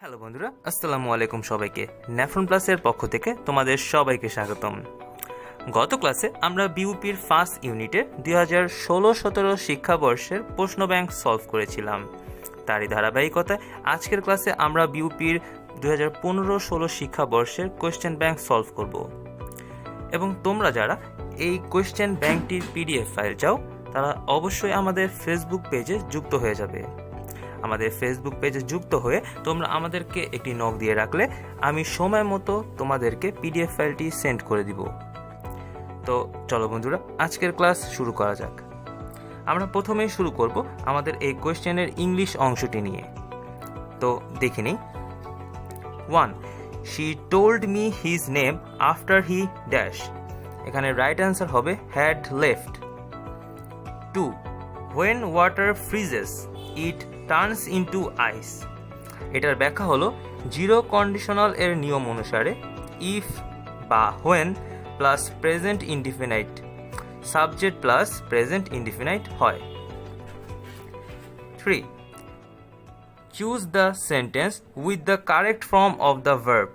Hello বন্ধুরা, আসসালামু আলাইকুম সবাইকে। ন্যাফরন প্লাসের পক্ষ থেকে তোমাদের সবাইকে স্বাগতম। গত ক্লাসে আমরা বিউপির ফার্স্ট ইউনিটের 2016-17 শিক্ষাবর্ষের প্রশ্ন ব্যাংক সলভ করেছিলাম। তারই ধারাবাহিকতায় আজকের ক্লাসে আমরা বিউপির 2015-16 শিক্ষাবর্ষের কোয়েশ্চেন ব্যাংক সলভ করব। এবং তোমরা যারা এই কোয়েশ্চেন ব্যাংকটির পিডিএফ ফাইল চাও তারা অবশ্যই আমাদের ফেসবুক পেজে যুক্ত হয়ে যাবে। আমাদের ফেসবুক পেজে যুক্ত হয়ে তোমরা আমাদেরকে একটি নক দিয়ে রাখলে আমি সময় মতো তোমাদেরকে পিডিএফ ফাইলটি সেন্ড করে দিব। তো চলো বন্ধুরা, আজকের ক্লাস শুরু করা যাক। আমরা প্রথমেই শুরু করব আমাদের এই কোয়েশ্চেনের ইংলিশ অংশটি নিয়ে। তো দেখে নিই। 1. She told me his name after he dash. এখানে রাইট অ্যান্সার হবে had left. 2. When water freezes, it turns into ice. এটার ব্যাখ্যা হলো জিরো কন্ডিশনাল এর নিয়ম অনুসারে ইফ বা when plus present indefinite subject plus present indefinite হয়। 3. Choose the sentence with the correct form of the verb,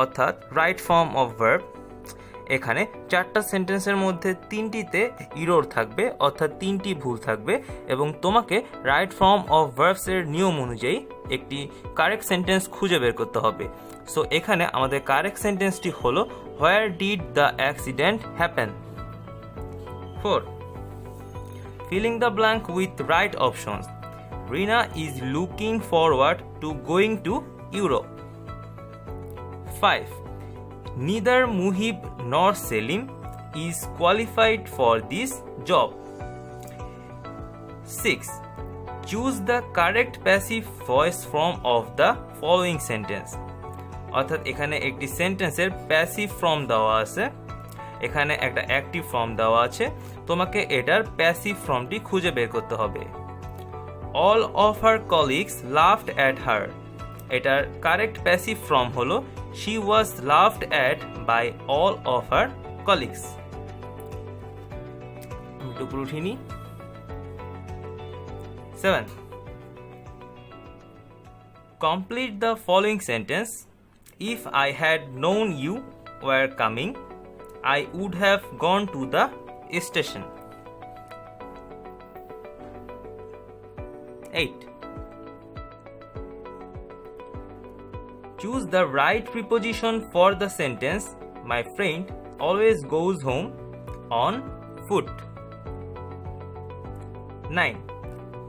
অর্থাৎ রাইট ফর্ম অফ ভার্ব। এখানে চারটা সেন্টেন্সের মধ্যে তিনটিতে ইরর থাকবে, অর্থাৎ তিনটি ভুল থাকবে, এবং তোমাকে রাইট ফর্ম অফ ভার্বসের নিয়ম অনুযায়ী একটি কারেক্ট সেন্টেন্স খুঁজে বের করতে হবে। সো এখানে আমাদের কারেক্ট সেন্টেন্সটি হলো where did the accident happen. 4. Filling the blank with right options. Rina is looking forward to going to Europe. 5. Neither Muhib nor Selim is qualified for this job. 6. Choose the correct passive voice form of the following sentence. অর্থাৎ এখানে একটি সেন্টেন্সের passive form দেওয়া আছে, এখানে একটা active form দেওয়া আছে, তোমাকে এটার প্যাসিভ ফর্মটি খুঁজে বের করতে হবে। All of her colleagues laughed at her. এটার কারেক্ট প্যাসিভ ফর্ম হলো she was laughed at by all of her colleagues. একটু উঠিনি। 7. Complete the following sentence. If I had known you were coming, I would have gone to the station. 8. Choose the right preposition for the sentence my friend always goes home on foot. 9.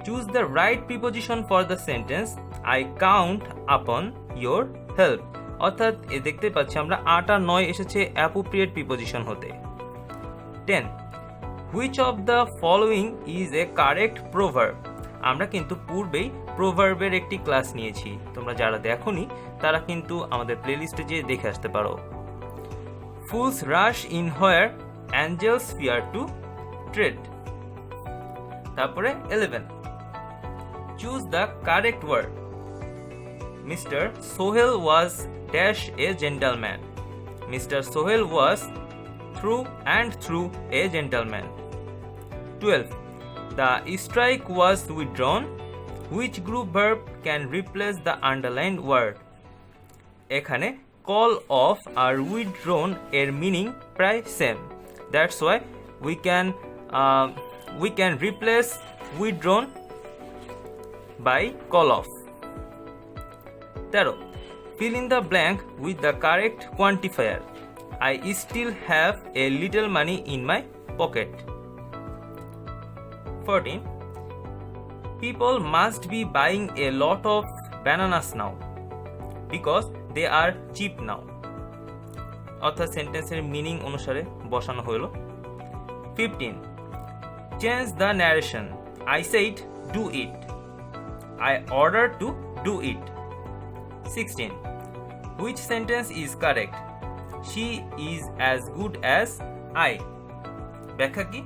Choose the right preposition for the sentence I count upon your help. অর্থাৎ দেখতে পাচ্ছি আমরা 8 আর 9 এসেছে appropriate preposition হতে। 10. Which of the following is a correct proverb? আমরা কিন্তু পূর্বেই প্রোভার্বের একটি ক্লাস নিয়েছি, তোমরা যারা দেখোনি তারা কিন্তু আমাদের প্লেলিস্টে যেয়ে দেখে আসতে পারো। Fools rush in where angels fear to tread. তারপরে 11. Choose the correct word. Mr. Sohail was dash a gentleman. Mr. Sohail was through and through a gentleman. 12. The strike was withdrawn. Which group verb can replace the underlined word? এখানে call off আর withdrawn এর meaning প্রায় same, that's why we can replace withdrawn by call off. 13. Fill in the blank with the correct quantifier. I still have a little money in my pocket. 14. People must be buying a lot of bananas now because they are cheap now. অর্থাৎ সেন্টেন্সের meaning অনুসারে বসানো হলো। 15. Change the narration. I said do it. I ordered to do it. 16. Which sentence is correct? She is as good as I. ব্যাখ্যা কি?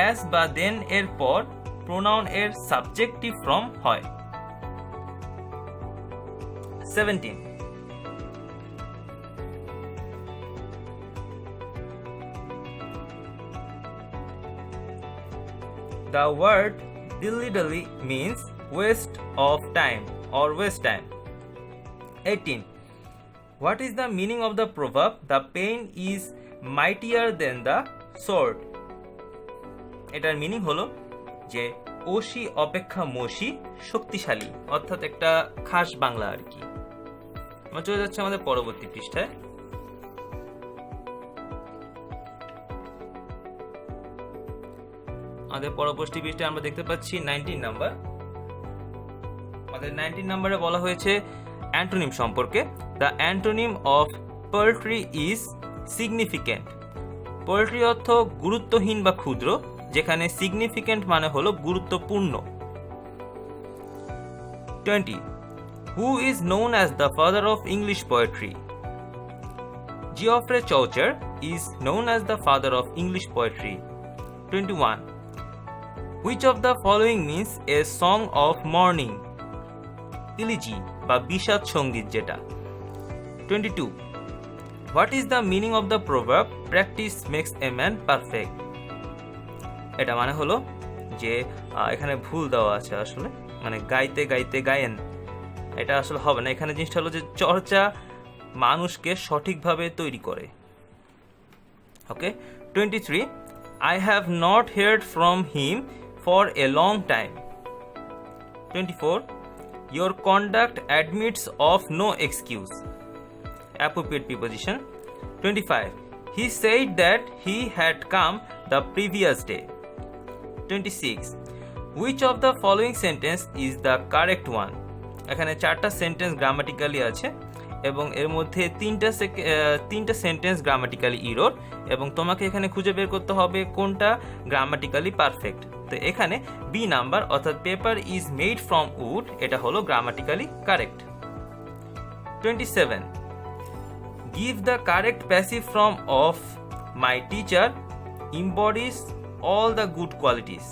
as বা then এর পর প্রোনাউন এর সাবজেক্টিভ ফর্ম হয়। 17. The word dilly-dally means waste of time or waste time. 18. What is the meaning of the proverb, the pain is mightier than the sword? এটার meaning হলো যে ওশি অপেক্ষা মশি শক্তিশালী, অর্থাৎ একটা খাস বাংলা আর কি। আমরা চলে যাচ্ছে আমাদের পরবর্তী পৃষ্ঠায়। আমাদের পরবর্তী পৃষ্ঠায় আমরা দেখতে পাচ্ছি 19 নাম্বার। আমাদের 19 নম্বরে বলা হয়েছে অ্যান্টোনিম সম্পর্কে। The antonym of poetry is significant. Poetry অর্থ গুরুত্বহীন বা ক্ষুদ্র, যেখানে সিগনিফিক্যান্ট মানে হলো গুরুত্বপূর্ণ। 20. Who is known as the father of English poetry? Geoffrey Chaucer is known as the father of English poetry. 21. Which of the following means a song of mourning? Elegy বা বিষাদ সঙ্গীত যেটা। 22. What is the meaning of the proverb practice makes a man perfect? এটা মানে হলো যে এখানে ভুল দেওয়া আছে, আসলে মানে গাইতে গাইতে গায়েন, এটা আসলে হবে না। এখানে জিনিসটা হলো যে চর্চা মানুষকে সঠিকভাবে তৈরি করে। ওকে। 23. I have not heard from him for a long time. 24. Your conduct admits of no excuse. Appropriate preposition. 25. He said that he had come the previous day. 26. Which of the following sentence is the correct one? এখানে চারটা sentence grammatically আছে এবং এর মধ্যে তিনটা sentence grammatically error, এবং তোমাকে এখানে খুঁজে বের করতে হবে কোনটা গ্রামাটিক্যালি পারফেক্ট। তো এখানে বি নাম্বার অর্থাৎ paper is made from wood, এটা হলো grammatically correct. 27. Give the correct passive form of my teacher embodies all the good qualities.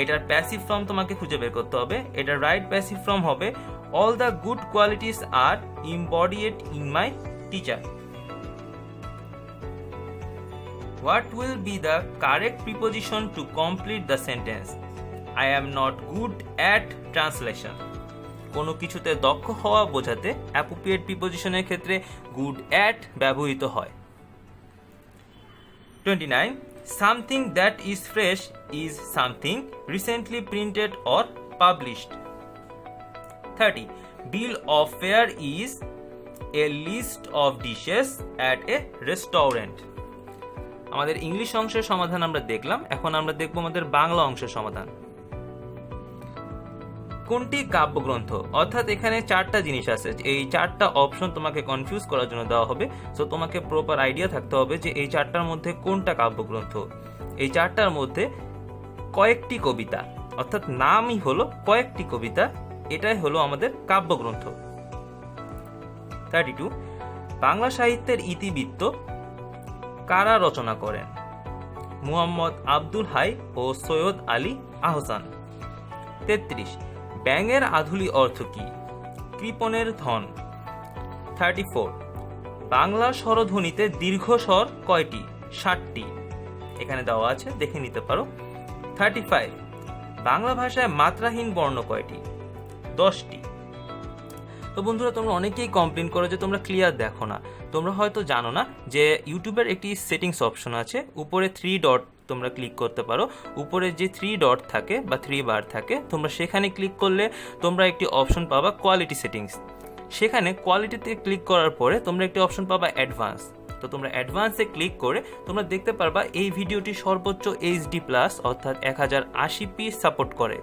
এটার প্যাসিভ ফর্ম তোমাকে খুঁজে বের করতে হবে। এটার রাইট প্যাসিভ ফর্ম হবে all the good qualities are embodied in my teacher. What will be the correct preposition to complete the sentence? I am not good at translation. কোনো কিছুতে দক্ষ হওয়া বোঝাতে অ্যাপ্রোপ্রিয়েট প্রিপোজিশনের ক্ষেত্রে good at ব্যবহৃত হয়। 29. Something that is fresh is something recently printed or published. 30. Bill of fare is a list of dishes at a restaurant. আমাদের English অংশের সমাধান আমরা দেখলাম, এখন আমরা দেখব আমাদের বাংলা অংশের সমাধান। কোনটি কাব্যগ্রন্থ? অর্থাৎ এখানে চারটা জিনিস আছে, এই চারটা অপশন তোমাকে কনফিউজ করার জন্য দেওয়া হবে। সো তোমাকে প্রপার আইডিয়া থাকতে হবে যে এই চারটার মধ্যে কোনটা কাব্যগ্রন্থ। এই চারটার মধ্যে কয়েকটি কবিতা, অর্থাৎ নামই হলো কয়েকটি কবিতা, এটাই হলো আমাদের কাব্যগ্রন্থ। 32. বাংলা সাহিত্যের ইতিবৃত্ত কারা রচনা করেন? মুহাম্মদ আব্দুল হাই ও সৈয়দ আলী আহসান। 33. ব্যাঙের আধুলি অর্থ কি? কৃপণের ধন। 34. বাংলা স্বরধ্বনিতে দীর্ঘ স্বর কয়টি? 60টি। এখানে দেওয়া আছে, দেখে নিতে পারো। 35. বাংলা ভাষায় মাত্রাহীন বর্ণ কয়টি? 10টি। তো বন্ধুরা, তোমরা অনেকেই কমপ্লেন করো যে তোমরা ক্লিয়ার দেখো না। তোমরা হয়তো জানো না যে ইউটিউবের একটি সেটিংস অপশন আছে, উপরে 3 ডট তোমরা ক্লিক করতে পারো। উপরে যে 3 ডট থাকে বা 3 বার থাকে, তোমরা সেখানে ক্লিক করলে তোমরা একটি অপশন পাবা কোয়ালিটি সেটিংস। সেখানে কোয়ালিটিতে ক্লিক করার পরে তোমরা একটি অপশন পাবা অ্যাডভান্স। তো তোমরা অ্যাডভান্সে ক্লিক করে তোমরা দেখতে পারবা এই ভিডিওটি সর্বোচ্চ HD+ অর্থাৎ 1080p সাপোর্ট করে।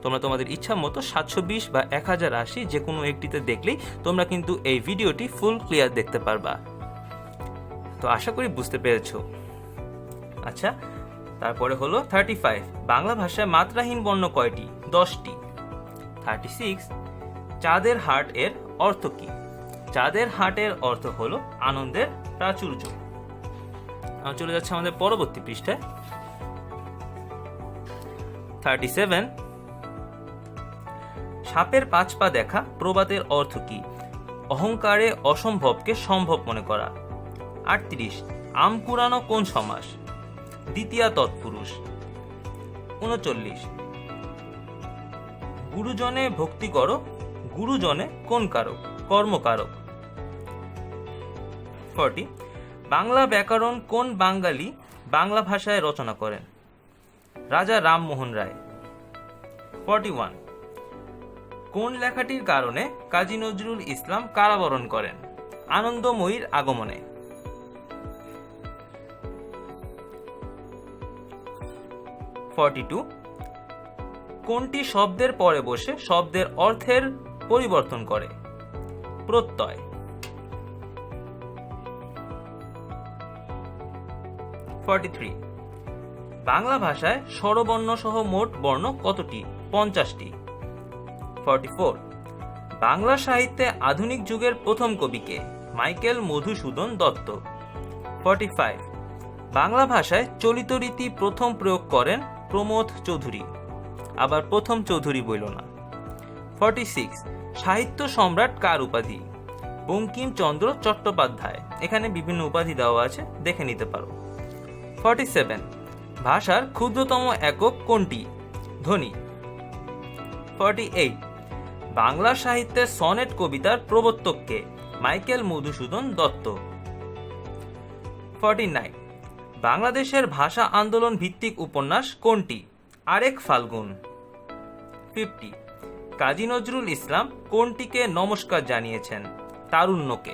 তোমরা তোমাদের ইচ্ছা মতো 720 বা 1080 যে কোনো একটিতে দেখলেই তোমরা কিন্তু এই ভিডিওটি ফুল ক্লিয়ার দেখতে পারবা। তো আশা করি বুঝতে পেরেছো। আচ্ছা, তারপরে হলো 35. বাংলা ভাষায় মাত্রাহীন বর্ণ কয়টি? 10টি। 36. চাঁদের হাট এর অর্থ কি? চাঁদের হাটের অর্থ হলো আনন্দের প্রাচুর্য। চলে যাচ্ছে আমাদের পরবর্তী পৃষ্ঠায়। 37. সাপের 5 পা দেখা প্রবাদের অর্থ কি? অহংকারে অসম্ভবকে সম্ভব মনে করা। 38. আম কুড়ানো কোন সমাস? দ্বিতীয়া তৎপুরুষ। 39. গুরুজনে ভক্তি করো, গুরুজনে কোন কারক? কর্মকারক। 40 বাংলা ব্যাকরণ কোন বাঙালি বাংলা ভাষায় রচনা করেন? রাজা রামমোহন রায়। 41 কোন লেখাটির কারণে কাজী নজরুল ইসলাম কারাবরণ করেন? আনন্দময়ীর আগমনে। 42 কোনটি শব্দের পরে বসে শব্দের অর্থের পরিবর্তন করে? প্রত্যয়। 43 বাংলা ভাষায় স্বরবর্ণ সহ মোট বর্ণ কতটি? 50টি। 44 বাংলা সাহিত্যে আধুনিক যুগের প্রথম কবি কে? মাইকেল মধুসূদন দত্ত। 45 বাংলা ভাষায় চলিত রীতি প্রথম প্রয়োগ করেন প্রমথ চৌধুরী। আবার প্রথম চৌধুরী বইল না। 46 সাহিত্য সম্রাট কার উপাধি? বঙ্কিমচন্দ্র চট্টোপাধ্যায়। এখানে বিভিন্ন উপাধি দেওয়া আছে, দেখে নিতে পারো। 47 ভাষার ক্ষুদ্রতম একক কোনটি? ধ্বনি। 48 বাংলা সাহিত্যের সনেট কবিতার প্রবর্তক কে? মাইকেল মধুসূদন দত্ত। 49 বাংলাদেশের ভাষা আন্দোলন ভিত্তিক উপন্যাস কোনটি? আরেক ফাল্গুন। 50 কাজী নজরুল ইসলাম কোনটিকে নমস্কার জানিয়েছেন? তারুণ্যকে।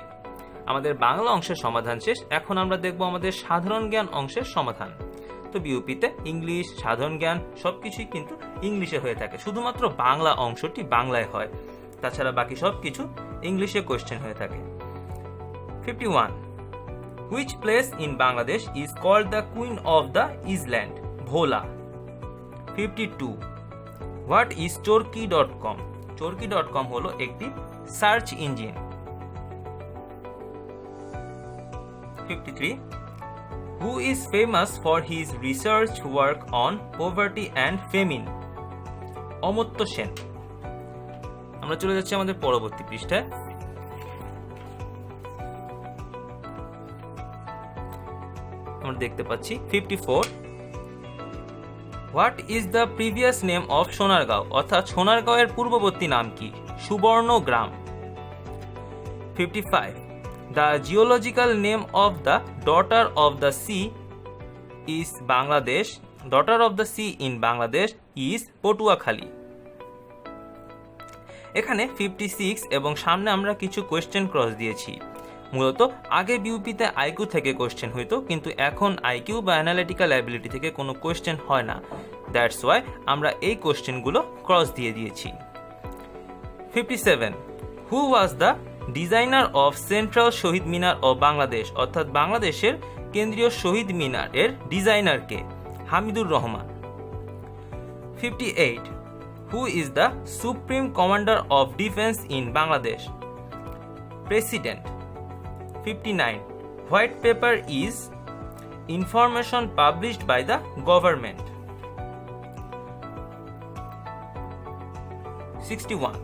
আমাদের বাংলা অংশের সমাধান শেষ। এখন আমরা দেখব আমাদের সাধারণ জ্ঞান অংশের সমাধান। তো বিউপিতে ইংলিশ, সাধারণ জ্ঞান সবকিছুই কিন্তু ইংলিশে হয়ে থাকে, শুধুমাত্র বাংলা অংশটি বাংলায় হয়, তাছাড়া বাকি সবকিছু ইংলিশে কোয়েশ্চেন হয়ে থাকে। 51 Which place in Bangladesh is called the Queen of the Island? Bhola. 52 What is Chorki.com? Chorki.com হলো একটি search engine. 53 Who is famous for his research work on poverty and famine? Amartya Sen. আমরা চলে যাচ্ছি আমাদের পরবর্তী পৃষ্ঠায়। আমরা দেখতে পাচ্ছি 54 What is the previous name of Sonargaon? অর্থাৎ সোনারগাঁওয়ের পূর্ববর্তী নাম কি? Subarnagram. 55 The geological name of the daughter of the sea is Bangladesh. Daughter of the sea in Bangladesh is Patuakhali. এখানে 56 এবং সামনে আমরা কিছু কোয়েশ্চেন ক্রস দিয়েছি। মূলত আগে বিউপিতে আইকিউ থেকে কোয়েশ্চেন হইতো, কিন্তু এখন আইকিউ বা অ্যানালিটিক্যাল অ্যাবিলিটি থেকে কোনো কোয়েশ্চেন হয় না। দ্যাটস ওয়াই আমরা এই কোয়েশ্চেনগুলো ক্রস দিয়ে দিয়েছি। 57 Who was the designer of central Shaheed Minar of Bangladesh? অর্থাৎ বাংলাদেশের কেন্দ্রীয় শহীদ মিনার এর ডিজাইনার কে? Hamidur Rahman. 58 Who is the supreme commander of defence in Bangladesh? President. 59 White paper is information published by the government. 61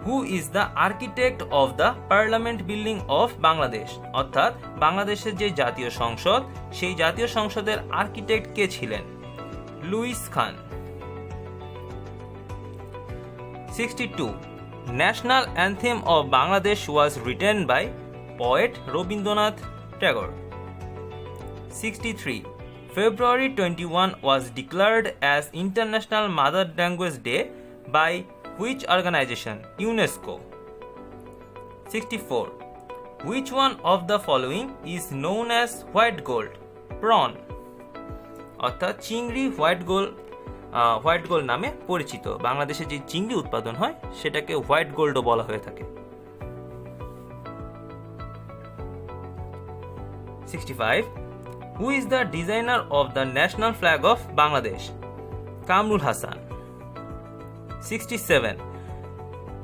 Who is the architect of the Parliament Building of Bangladesh? অর্থাৎ বাংলাদেশের যে জাতীয় সংসদ, সেই জাতীয় সংসদের আর্কিটেক্ট কে ছিলেন? Luis Khan. 62 National Anthem of Bangladesh was written by poet Robindranath Tagore. 63 February 21 was declared as International Mother Language Day by which organization? UNESCO. 64 Which one of the following is known as white gold? Prawn. অর্থাৎ চিংড়ি white gold নামে পরিচিত। বাংলাদেশে যে চিংড়ি উৎপাদন হয় সেটাকে হোয়াইট গোল্ডও বলা হয়ে থাকে। 65 Who is the designer of the national flag of Bangladesh? Kamrul Hassan. 67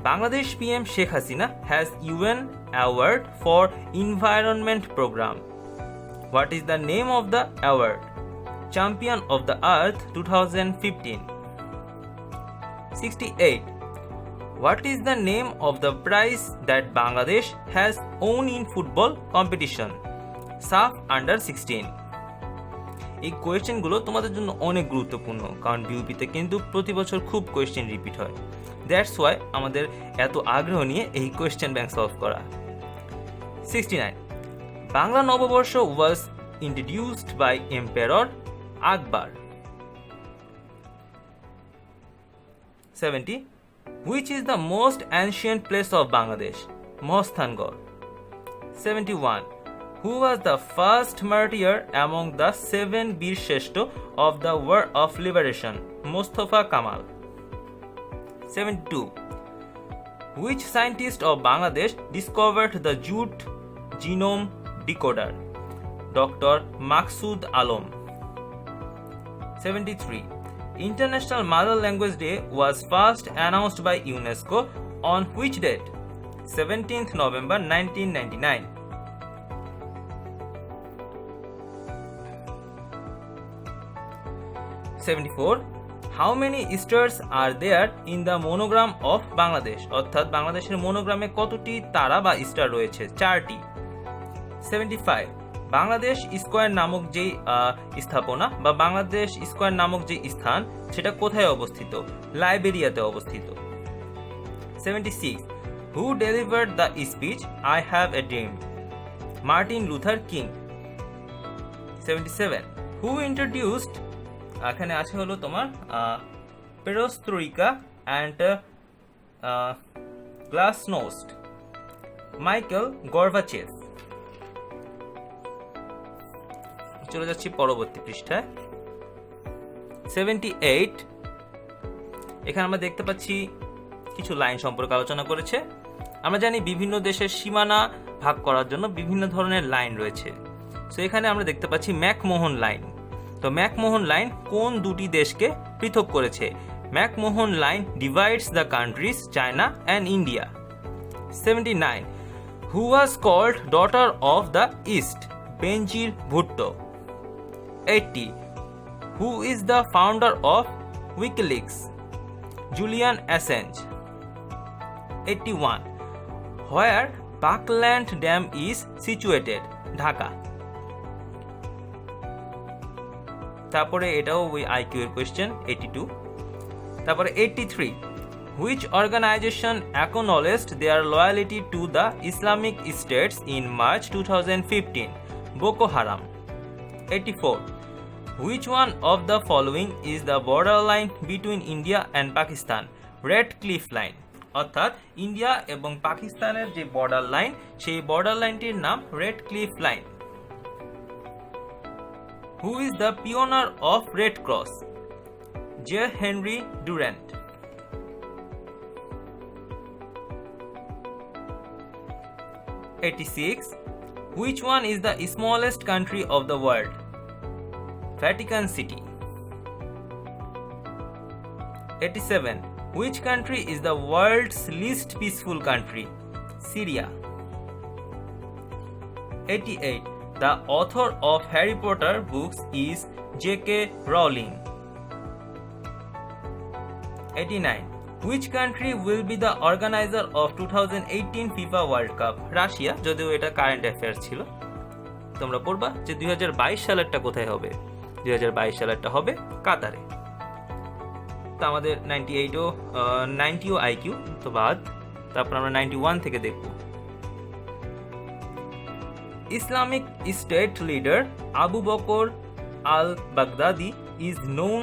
Bangladesh PM Sheikh Hasina has UN award for environment program. What is the name of the award? Champion of the Earth 2015. 68 What is the name of the prize that Bangladesh has won in football competition? SAF Under 16. এই কোয়েশ্চেনগুলো তোমাদের জন্য অনেক গুরুত্বপূর্ণ, কারণ বিউপিতে কিন্তু প্রতি বছর খুব কোয়েশ্চেন রিপিট হয়। দ্যাটস ওয়াই আমাদের এত আগ্রহ নিয়ে এই কোয়েশ্চেন ব্যাংক সলভ করা। 69. Bangla Nababarsha was introduced by emperor Akbar. 70. Which is the most ancient place of Bangladesh? Mohstangarh. 71. Who was the first martyr among the 7 Bir Shrestha of the War of Liberation? Mustafa Kamal. 72. Which scientist of Bangladesh discovered the jute genome decoder? Dr. Maqsood Alam. 73. International Mother Language Day was first announced by UNESCO on which date? 17th November 1999. 74. How many stars are there in the monogram of Bangladesh? অর্থাৎ বাংলাদেশের মনোগ্রামে কতটি তারা বা star রয়েছে? 4টি। 75. Bangladesh square নামক যে স্থাপনা বা বাংলাদেশ স্কয়ার নামক যে স্থান সেটা কোথায় অবস্থিত? লাইবেরিয়াতে অবস্থিত। 76. Who delivered the speech I Have a Dream? Martin Luther King. 77. Who introduced এখানে আছে হলো তোমার perestroika and glasnost? Michael Gorbachev. চলে যাচ্ছি পরবর্তী পৃষ্ঠায়। 78. এখানে আমরা দেখতে পাচ্ছি কিছু লাইন সম্পর্কে আলোচনা করেছে। আমরা জানি বিভিন্ন দেশের সীমানা ভাগ করার জন্য বিভিন্ন ধরনের লাইন রয়েছে। সো এখানে আমরা দেখতে পাচ্ছি ম্যাকমোহন লাইন। তো ম্যাকমোহন লাইন কোন দুটি দেশকে পৃথক করেছে? McMahon line divides the countries China and India. 79. Who was called daughter of the East? Benazir Bhutto. 80. Who is the founder of WikiLeaks? Julian Assange. 81. Where Buckland dam is situated? Dhaka. তারপরে এটাও ওই IQ এর question. 82. তারপরে 83. Which organisation acknowledged their loyalty to the Islamic States in March 2015? Boko Haram. 84. Which one of the following is the border line between India and Pakistan? Red cliff line. অর্থাৎ India এবং পাকিস্তানের যে border line সেই border লাইনটির নাম red cliff line. Who is the pioneer of Red Cross? J. Henry Durant. 86. Which one is the smallest country of the world? Vatican City. 87. Which country is the world's least peaceful country? Syria. 88. The author of Harry Potter books is J.K. Rowling. 89. Which country will be the organizer of 2018 FIFA World Cup? Russia, যদিও এটা current affairs ছিল। তোমরা পড়বা যে 2022 সালেরটা কোথায় হবে? 2022 সালেরটা হবে কাতারে। তো আমাদের 90ও আইকিউ তো বাদ। তারপর আমরা 91 থেকে দেখব। Islamic State leader Abu Bakr al-Baghdadi is known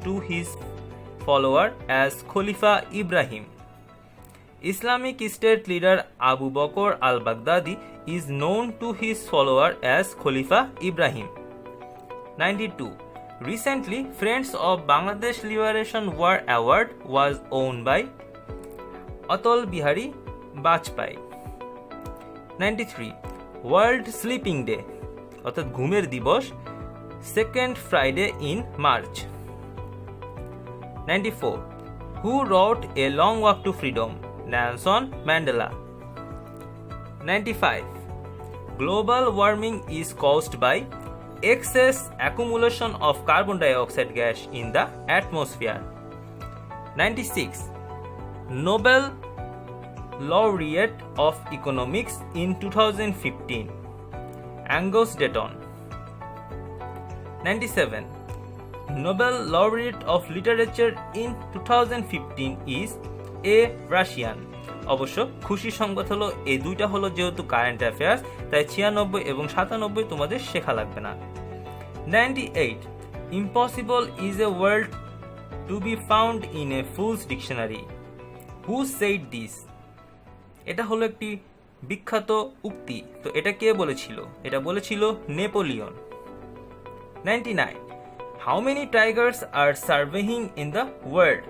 to his follower as Khalifa Ibrahim. Islamic State leader Abu Bakr al-Baghdadi is known to his follower as Khalifa Ibrahim. 92. Recently, Friends of Bangladesh Liberation War Award was owned by Atal Bihari Vajpayee. 93. World Sleeping Day অর্থাৎ ঘুমের দিবস, second Friday in March. 94. Who wrote A Long Walk to Freedom? Nelson Mandela. 95. Global warming is caused by excess accumulation of carbon dioxide gas in the atmosphere. 96. Nobel Laureate of Economics in 2015, Angus Deaton. 97. Nobel Laureate of Literature in 2015 is A Russian. অবশ্য খুশির সংবাদ হলো এই দুইটা হলো যেহেতু current affairs, তাই 96 এবং 97 তোমাদের শেখা লাগবে না। 98 impossible is a word to be found in a fool's dictionary. Who said this? এটা হলো একটি বিখ্যাত উক্তি। তো এটা কে বলেছিল? এটা বলেছিল Napoleon. 99 how many tigers are surveying in the world?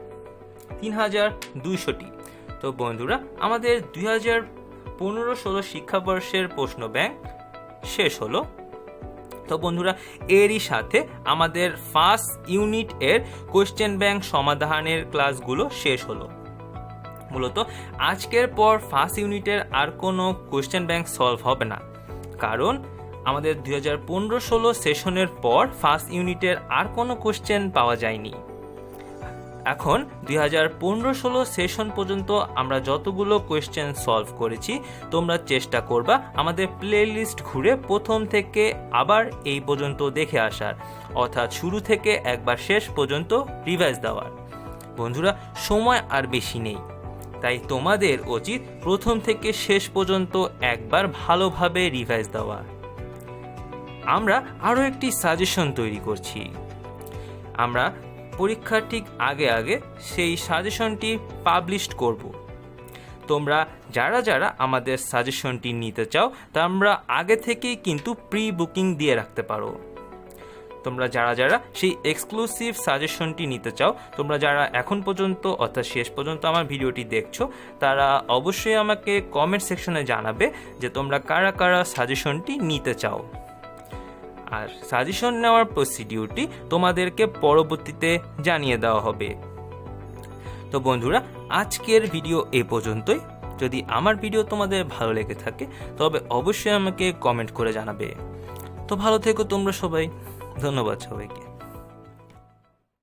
3200টি। তো বন্ধুরা, আমাদের 2015-16 শিক্ষাবর্ষের প্রশ্ন ব্যাংক শেষ হলো। তো বন্ধুরা, এরই সাথে আমাদের ফার্স্ট ইউনিট এর কোয়েশ্চেন ব্যাংক সমাধানের ক্লাসগুলো শেষ হলো। মূলত আজকের পর ফার্স্ট ইউনিটের আর কোনো কোয়েশ্চেন ব্যাংক সলভ হবে না, কারণ আমাদের 2015-16 সেশনের পর ফার্স্ট ইউনিটের আর কোনো কোয়েশ্চেন পাওয়া যায়নি। এখন 2015-16 সেশন পর্যন্ত আমরা যতগুলো কোয়েশ্চেন সলভ করেছি, তোমরা চেষ্টা করবা আমাদের প্লে লিস্ট ঘুরে প্রথম থেকে আবার এই পর্যন্ত দেখে আসার, অর্থাৎ শুরু থেকে একবার শেষ পর্যন্ত রিভাইজ দেওয়ার। বন্ধুরা, সময় আর বেশি নেই, তাই তোমাদের উচিত প্রথম থেকে শেষ পর্যন্ত একবার ভালোভাবে রিভাইজ দেওয়া। আমরা আরও একটি সাজেশন তৈরি করছি। আমরা পরীক্ষার ঠিক আগে আগে সেই সাজেশনটি পাবলিশ করব। তোমরা যারা যারা আমাদের সাজেশনটি নিতে চাও, তা আমরা আগে থেকেই কিন্তু প্রি বুকিং দিয়ে রাখতে পারো। তোমরা যারা যারা সেই এক্সক্লুসিভ সাজেশনটি নিতে চাও, তোমরা যারা এখন পর্যন্ত অর্থাৎ শেষ পর্যন্ত আমার ভিডিওটি দেখছো, তারা অবশ্যই আমাকে কমেন্ট সেকশনে জানাবে যে তোমরা কারা কারা সাজেশনটি নিতে চাও। আর সাজেশন নেওয়ার প্রসিডিউরটি তোমাদেরকে পরবর্তীতে জানিয়ে দেওয়া হবে। তো বন্ধুরা, আজকের ভিডিও এই পর্যন্তই। যদি আমার ভিডিও তোমাদের ভালো লেগে থাকে তবে অবশ্যই আমাকে কমেন্ট করে জানাবে। তো ভালো থেকো তোমরা সবাই। ধন্যবাদ সবাইকে।